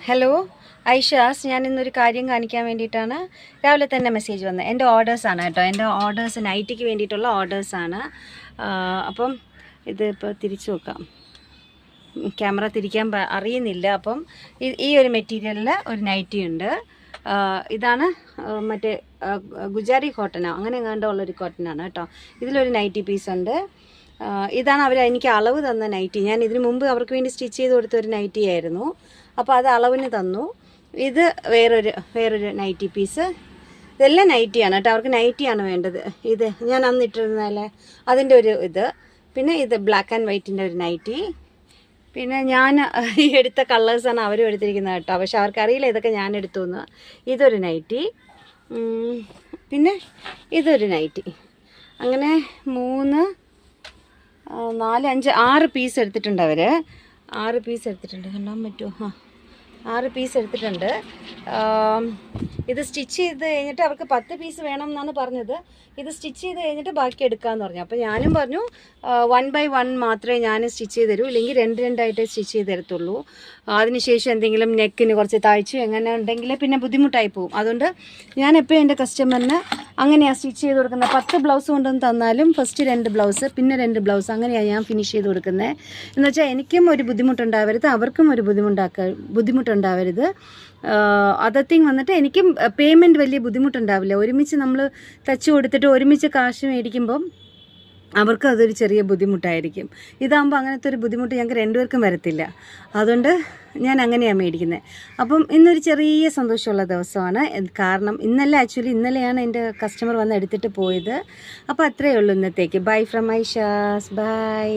Hello Aisha's, ഞാൻ ഇന്നൊരു കാര്യം കാണിക്കാൻ വേണ്ടിയിട്ടാണ് രാവിലെ തന്നെ മെസ്സേജ് വന്നത്. എൻ്റെ ഓർഡേഴ്സാണ് കേട്ടോ, എൻ്റെ ഓർഡേഴ്സ് നൈറ്റിക്ക് വേണ്ടിയിട്ടുള്ള ഓർഡേഴ്സാണ്. അപ്പം ഇതിപ്പോൾ തിരിച്ചു വെക്കാം, ക്യാമറ തിരിക്കാൻ അറിയുന്നില്ല. അപ്പം ഈ ഒരു മെറ്റീരിയലിൽ ഒരു നൈറ്റി ഉണ്ട്. ഇതാണ് മറ്റേ ഗുജാരി കോട്ടനോ അങ്ങനെ എങ്ങാണ്ടുള്ളൊരു കോട്ടനാണ് കേട്ടോ. ഇതിലൊരു നൈറ്റി പീസ് ഉണ്ട്. ഇതാണ് അവർ എനിക്ക് അളവ് തന്ന നൈറ്റി. ഞാൻ ഇതിനു മുമ്പ് അവർക്ക് വേണ്ടി സ്റ്റിച്ച് ചെയ്ത് കൊടുത്തൊരു നൈറ്റി ആയിരുന്നു. അപ്പോൾ അത് അളവിന് തന്നു. ഇത് വേറൊരു നൈറ്റി പീസ്. ഇതെല്ലാം നൈറ്റിയാണ് കേട്ടോ, അവർക്ക് നൈറ്റിയാണ് വേണ്ടത്. ഇത് ഞാൻ അന്ന് ഇട്ടിരുന്നല്ലേ അതിൻ്റെ ഒരു ഇത്. പിന്നെ ഇത് ബ്ലാക്ക് ആൻഡ് വൈറ്റിൻ്റെ ഒരു നൈറ്റി. പിന്നെ ഞാൻ എടുത്ത കളേഴ്സാണ് അവരും എടുത്തിരിക്കുന്നത് കേട്ടോ, പക്ഷെ അവർക്കറിയില്ല ഇതൊക്കെ ഞാൻ എടുത്തു എന്ന്. ഇതൊരു നൈറ്റി, പിന്നെ ഇതൊരു നൈറ്റി. അങ്ങനെ 3, 4, 5, 6 പീസ് എടുത്തിട്ടുണ്ട് അവർ. 6 പീസ് എടുത്തിട്ടുണ്ട്, കണ്ടാൻ പറ്റുമോ? 6 പീസ് എടുത്തിട്ടുണ്ട്. ഇത് സ്റ്റിച്ച് ചെയ്ത് കഴിഞ്ഞിട്ട് അവർക്ക് 10 പീസ് വേണം എന്നാണ് പറഞ്ഞത്. ഇത് സ്റ്റിച്ച് ചെയ്ത് കഴിഞ്ഞിട്ട് ബാക്കി എടുക്കാമെന്ന് പറഞ്ഞു. അപ്പോൾ ഞാനും പറഞ്ഞു 1 by 1 മാത്രമേ ഞാൻ സ്റ്റിച്ച് ചെയ്ത് തരൂ, ഇല്ലെങ്കിൽ 2 ആയിട്ടേ സ്റ്റിച്ച് ചെയ്ത് തരത്തുള്ളൂ. അതിനുശേഷം എന്തെങ്കിലും നെക്കിന് കുറച്ച് താഴ്ച എങ്ങനെ ഉണ്ടെങ്കിൽ പിന്നെ ബുദ്ധിമുട്ടായി പോകും. അതുകൊണ്ട് ഞാൻ എപ്പോഴും എൻ്റെ കസ്റ്റമറിന് അങ്ങനെയാണ് സ്റ്റിച്ച് ചെയ്ത് കൊടുക്കുന്നത്. 10 ബ്ലൗസ് കൊണ്ടുവന്ന് തന്നാലും ഫസ്റ്റ് 2 ബ്ലൗസ് പിന്നെ 2 ബ്ലൗസ് അങ്ങനെയാണ് ഞാൻ ഫിനിഷ് ചെയ്ത് കൊടുക്കുന്നത്. എന്ന് വെച്ചാൽ എനിക്കും ഒരു ബുദ്ധിമുട്ടുണ്ടാവരുത്, അവർക്കും ഒരു ബുദ്ധിമുട്ടുണ്ടാവരുത്. അതർ തിങ് വന്നിട്ട് എനിക്കും പേയ്മെൻറ്റ് വലിയ ബുദ്ധിമുട്ടുണ്ടാവില്ല. ഒരുമിച്ച് നമ്മൾ തച്ച് കൊടുത്തിട്ട് ഒരുമിച്ച് കാശ് മേടിക്കുമ്പം അവർക്ക് അതൊരു ചെറിയ ബുദ്ധിമുട്ടായിരിക്കും. ഇതാകുമ്പോൾ അങ്ങനത്തെ ഒരു ബുദ്ധിമുട്ട് ഞങ്ങൾക്ക് 2 പേർക്കും വരത്തില്ല. അതുകൊണ്ട് ഞാൻ അങ്ങനെയാണ് മേടിക്കുന്നത്. അപ്പം ഇന്നൊരു ചെറിയ സന്തോഷമുള്ള ദിവസമാണ്. കാരണം ഇന്നലെയാണ് എൻ്റെ കസ്റ്റമർ വന്ന് എടുത്തിട്ട് പോയത്. അപ്പോൾ അത്രയേ ഉള്ളൂ ഇന്നത്തേക്ക്. Bye from Aisha's, by.